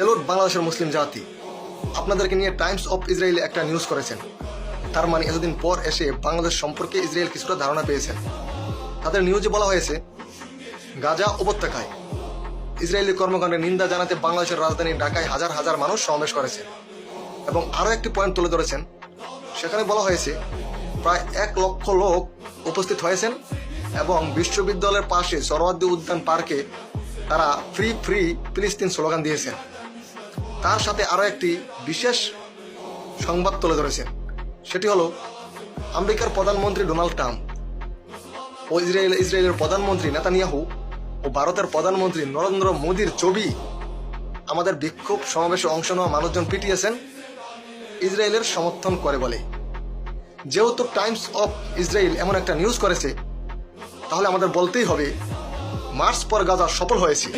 Salute বাংলাদেশের মুসলিম জাতি, আপনাদেরকে নিয়ে টাইমস অফ ইসরায়েল একটা নিউজ করেছেন। তার মানে এতদিন পর এসে বাংলাদেশ সম্পর্কে ইসরায়েল কিছুটা ধারণা পেয়েছেন। তাদের নিউজে বলা হয়েছে, গাজা উপত্যকায় ইসরায়েলি কর্মকাণ্ডের নিন্দা জানাতে বাংলাদেশের রাজধানী ঢাকায় হাজার হাজার মানুষ সমাবেশ করেছে। এবং আরও একটি পয়েন্ট তুলে ধরেছেন, সেখানে বলা হয়েছে প্রায় 1 লক্ষ লোক উপস্থিত হয়েছেন এবং বিশ্ববিদ্যালয়ের পাশে সরওয়ার্দী উদ্যান পার্কে তারা ফ্রি ফ্রি ফিলিস্তিন স্লোগান দিয়েছেন। তার সাথে আরও একটি বিশেষ সংবাদ তুলে ধরেছেন, সেটি হলো আমেরিকার প্রধানমন্ত্রী ডোনাল্ড ট্রাম্প ও ইসরায়েলের প্রধানমন্ত্রী নেতানিয়াহু ও ভারতের প্রধানমন্ত্রী নরেন্দ্র মোদীর ছবি আমাদের বিক্ষোভ সমাবেশে অংশ নেওয়া মানুষজন পিটিয়েছেন ইসরায়েলের সমর্থন করে বলে। যেহেতু টাইমস অফ ইসরায়েল এমন একটা নিউজ করেছে, তাহলে আমাদের বলতেই হবে মার্চ ফর গাজা সফল হয়েছে।